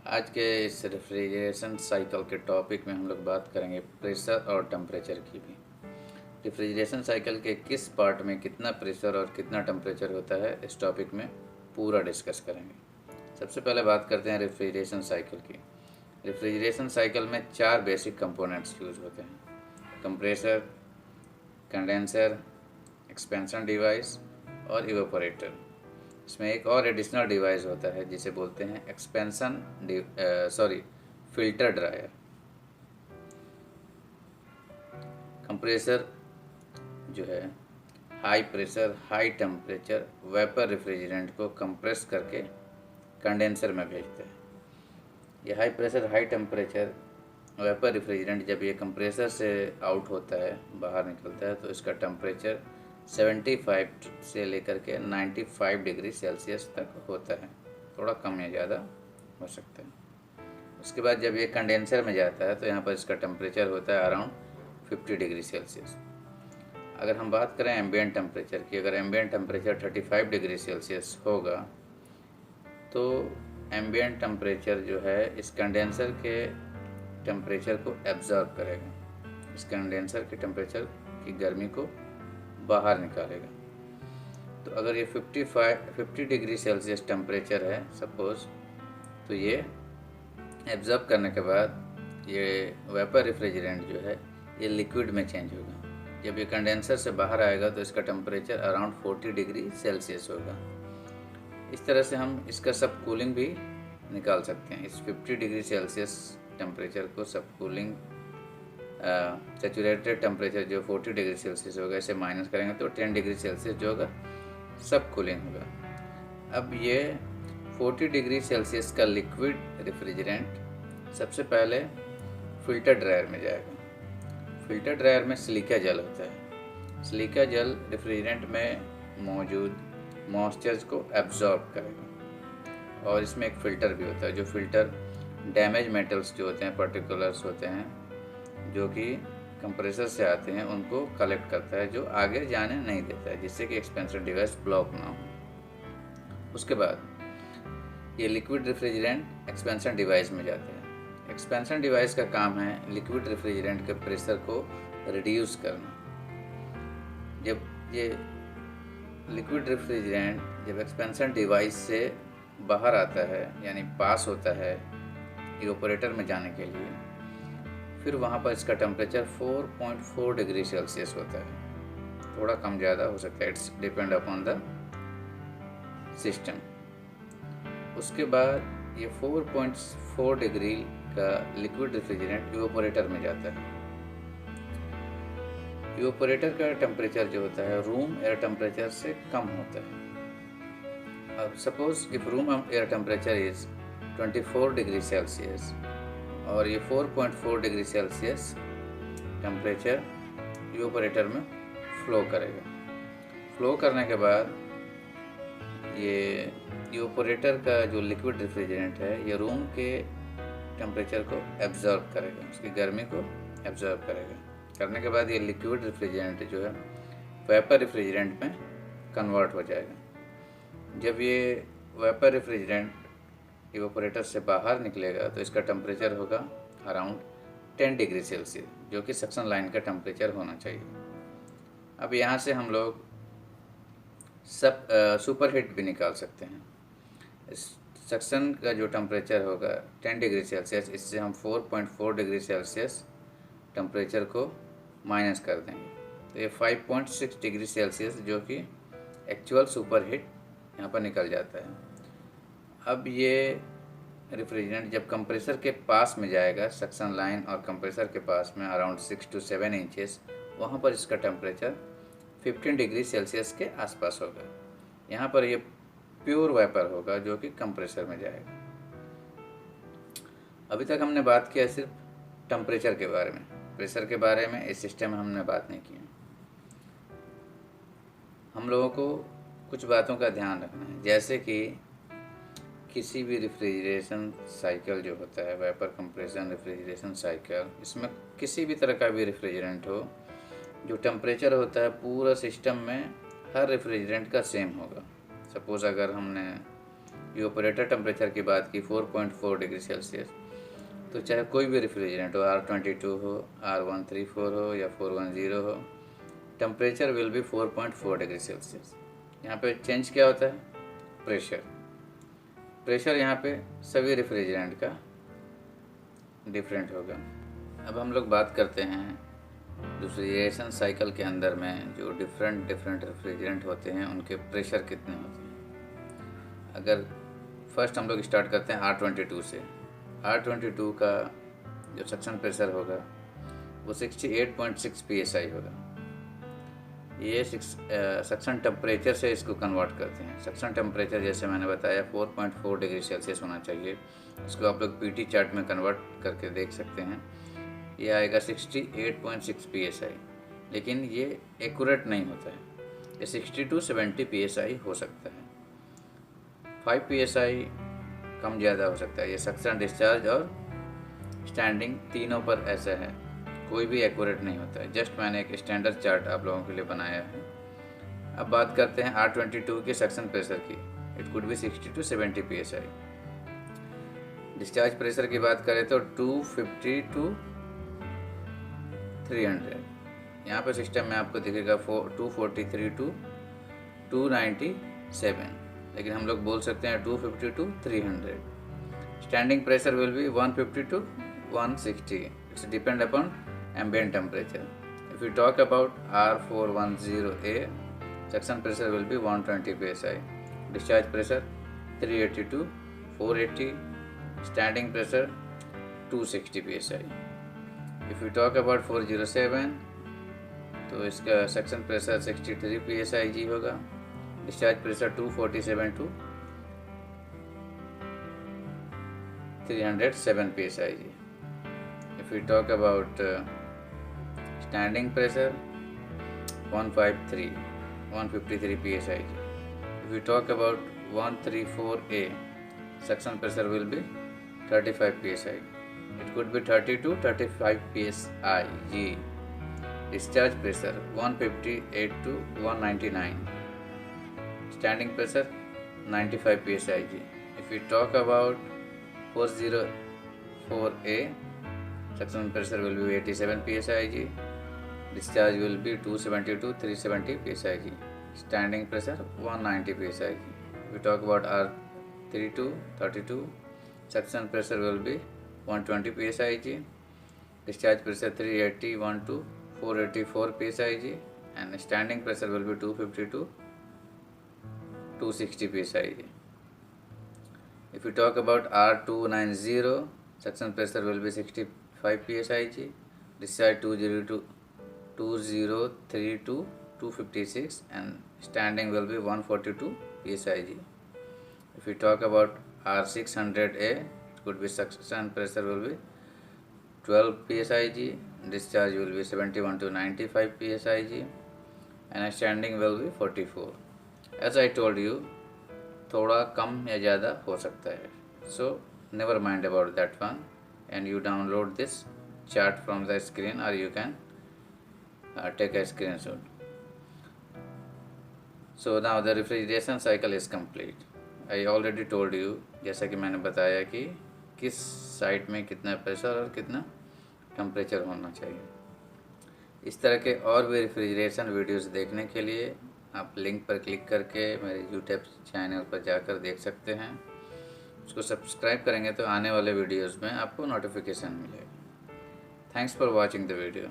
आज के इस रेफ्रिजरेशन साइकिल के टॉपिक में हम लोग बात करेंगे प्रेशर और टेम्परेचर की भी। रेफ्रिजरेशन साइकिल के किस पार्ट में कितना प्रेशर और कितना टेम्परेचर होता है, इस टॉपिक में पूरा डिस्कस करेंगे। सबसे पहले बात करते हैं रेफ्रिजरेशन साइकिल की। रेफ्रिजरेशन साइकिल में 4 बेसिक कंपोनेंट्स यूज होते हैं: कंप्रेसर, कंडेंसर, एक्सपेंशन डिवाइस और इवेपोरेटर। इसमें एक और एडिशनल डिवाइस होता है जिसे बोलते हैं फिल्टर ड्रायर। कंप्रेसर जो है high pressure high temperature vapour refrigerant को कंप्रेस करके कंडेंसर में भेजता है। ये high pressure high temperature vapour refrigerant जब ये कंप्रेसर से आउट होता है, बाहर निकलता है, तो इसका टेम्परेचर 75 से लेकर के 95 डिग्री सेल्सियस तक होता है। थोड़ा कम या ज़्यादा हो सकता है। उसके बाद जब ये कंडेंसर में जाता है तो यहाँ पर इसका टेम्परेचर होता है अराउंड 50 डिग्री सेल्सियस। अगर हम बात करें एम्बिएंट टेम्परेचर की, अगर एम्बिएंट टेम्परेचर 35 डिग्री सेल्सियस होगा तो एम्बिएंट टेम्परेचर जो है इस कंडेंसर के टेम्परेचर को एब्जॉर्ब करेगा, इस कंडेंसर के टेम्परेचर की गर्मी को बाहर निकालेगा। तो अगर ये 50 डिग्री सेल्सियस टेम्परेचर है सपोज, तो ये एब्जॉर्ब करने के बाद ये वेपर रेफ्रिजरेंट जो है ये लिक्विड में चेंज होगा। जब ये कंडेंसर से बाहर आएगा तो इसका टेम्परेचर अराउंड 40 डिग्री सेल्सियस होगा। इस तरह से हम इसका सब कूलिंग भी निकाल सकते हैं। इस 50 डिग्री सेल्सियस टेम्परेचर को सब कूलिंग सैचुरेटेड टेम्परेचर जो 40 डिग्री सेल्सियस होगा, इसे माइनस करेंगे तो 10 डिग्री सेल्सियस जो होगा सब कूलिंग होगा। अब ये 40 डिग्री सेल्सियस का लिक्विड रेफ्रिजरेंट सबसे पहले फिल्टर ड्रायर में जाएगा। फिल्टर ड्रायर में सिलिका जेल होता है। सिलिका जेल रेफ्रिजरेंट में मौजूद मॉइस्चर्स को एब्जॉर्ब करेगा। और इसमें एक फ़िल्टर भी होता है, जो फ़िल्टर डैमेज मेटल्स जो होते हैं, पर्टिकुलर्स होते हैं जो कि कंप्रेसर से आते हैं, उनको कलेक्ट करता है, जो आगे जाने नहीं देता है, जिससे कि एक्सपेंशन डिवाइस ब्लॉक ना हो। उसके बाद ये लिक्विड रेफ्रिजरेंट एक्सपेंशन डिवाइस में जाता है। एक्सपेंशन डिवाइस का काम है लिक्विड रेफ्रिजरेंट के प्रेशर को रिड्यूस करना। जब ये लिक्विड रेफ्रिजरेंट जब एक्सपेंशन डिवाइस से बाहर आता है, यानी पास होता है इवेपोरेटर में जाने के लिए, फिर वहाँ पर इसका टेम्परेचर 4.4 डिग्री सेल्सियस होता है। थोड़ा कम ज़्यादा हो सकता है, it's depend upon the system. उसके बाद ये 4.4 डिग्री का लिक्विड रेफ्रिजरेंट इवेपोरेटर में जाता है। इवेपोरेटर का टेम्परेचर जो होता है रूम एयर टेम्परेचर से कम होता है। अब suppose if room air temperature is 24 degree Celsius और ये 4.4 डिग्री सेल्सियस टेम्परेचर इवेपोरेटर में फ्लो करेगा। फ्लो करने के बाद ये इवेपोरेटर का जो लिक्विड रेफ्रिजरेंट है ये रूम के टेम्परेचर को एब्जॉर्ब करेगा, उसकी गर्मी को एब्जॉर्ब करेगा। करने के बाद ये लिक्विड रेफ्रिजरेंट जो है वेपर रेफ्रिजरेंट में कन्वर्ट हो जाएगा। जब ये वेपर रेफ्रिजरेंट इवेपोरेटर से बाहर निकलेगा तो इसका टेम्परेचर होगा अराउंड 10 डिग्री सेल्सियस, जो कि सक्शन लाइन का टेम्परेचर होना चाहिए। अब यहाँ से हम लोग सब सुपर हीट भी निकाल सकते हैं। इस सक्शन का जो टेम्परेचर होगा 10 डिग्री सेल्सियस, इससे हम 4.4 डिग्री सेल्सियस टेम्परेचर को माइनस कर देंगे, तो ये 5.6 डिग्री सेल्सियस जो कि एक्चुअल सुपर हीट यहाँ पर निकल जाता है। अब ये रेफ्रिजरेंट जब कंप्रेसर के पास में जाएगा, सक्शन लाइन और कंप्रेसर के पास में अराउंड 6 to 7 इंचेस, वहाँ पर इसका टेम्परेचर 15 डिग्री सेल्सियस के आसपास होगा। यहाँ पर ये प्योर वेपर होगा जो कि कंप्रेसर में जाएगा। अभी तक हमने बात किया सिर्फ टेम्परेचर के बारे में, प्रेशर के बारे में इस सिस्टम में हमने बात नहीं की। हम लोगों को कुछ बातों का ध्यान रखना है, जैसे कि किसी भी रेफ्रिजरेशन साइकिल जो होता है, वेपर कंप्रेशन रेफ्रिजरेशन साइकिल, इसमें किसी भी तरह का भी रेफ्रिजरेंट हो, जो टेम्परेचर होता है पूरा सिस्टम में हर रेफ्रिजरेंट का सेम होगा। सपोज़ अगर हमने इवेपोरेटर टेम्परेचर की बात की 4.4 डिग्री सेल्सियस, तो चाहे कोई भी रेफ्रिजरेंट हो, R22 हो, R134 हो या 410 हो, temperature will be 4.4 degree Celsius. यहाँ पे चेंज क्या होता है? प्रेशर यहाँ पे सभी रेफ्रिजरेंट का डिफरेंट होगा। अब हम लोग बात करते हैं रेफ्रिजरेशन साइकिल के अंदर में जो डिफरेंट रेफ्रिजरेंट होते हैं उनके प्रेशर कितने होते हैं। अगर फर्स्ट हम लोग स्टार्ट करते हैं R22 से। R22 का जो सक्शन प्रेशर होगा वो 68.6 psi होगा। ये सक्शन टेम्परेचर से इसको कन्वर्ट करते हैं। सक्शन टेम्परेचर जैसे मैंने बताया 4.4 डिग्री सेल्सियस होना चाहिए। इसको आप लोग पीटी चार्ट में कन्वर्ट करके देख सकते हैं। ये आएगा 68.6 psi, लेकिन ये एक्यूरेट नहीं होता है। ये 60 to 70 psi हो सकता है। 5 psi कम ज़्यादा हो सकता है। ये सक्शन, डिस्चार्ज और स्टैंडिंग तीनों पर ऐसा है, कोई भी एक्यूरेट नहीं होता है। जस्ट मैंने एक स्टैंडर्ड चार्ट आप लोगों के लिए बनाया है। अब बात करते हैं R22 के सक्शन प्रेशर की। It could be 60 to 70 psi। Discharge pressure की बात करें तो 250 to 300। यहाँ पे सिस्टम में आपको दिखेगा 243 to 297, लेकिन हम लोग बोल सकते हैं 250 to 300। Standing pressure will be 150 to 160। It's depend upon ambient temperature. If we talk about R410A, suction pressure will be 120 psi, discharge pressure 380 to 480, standing pressure 260 psi. If we talk about 407, तो इसका suction pressure 63 psi होगा, discharge pressure 247 to 307 psi. If we talk about standing pressure 153 psi. If we talk about 134A, suction pressure will be 35 psi. It could be 30 to 35 psi. Discharge pressure 158 to 199. Standing pressure 95 psi. If we talk about 404A, suction pressure will be 87 psi. Discharge will be 270 to 370 psi. Standing pressure 190 psi. If we talk about R32, suction pressure will be 120 psi. Discharge pressure 381 to 484 psi. And standing pressure will be 250 to 260 psi. If we talk about R290, suction pressure will be 65 psi. Discharge 203 to 256, and standing will be 142 psi. If we talk about R600A, it could be suction pressure will be 12 psi. Discharge will be 71 to 95 psi, and standing will be 44. As I told you, थोड़ा कम या ज़्यादा हो सकता है. So never mind about that one, and you download this chart from the screen, or you can take a screenshot. So now the refrigeration cycle is complete. I already told you, जैसा कि मैंने बताया कि किस site में कितना pressure और कितना टेम्परेचर होना चाहिए. इस तरह के और भी रेफ्रिजरेशन वीडियोस देखने के लिए आप लिंक पर क्लिक करके मेरे यूट्यूब चैनल पर जाकर देख सकते हैं. उसको सब्सक्राइब करेंगे तो आने वाले वीडियोस में आपको नोटिफिकेशन मिलेगा. Thanks for watching the video.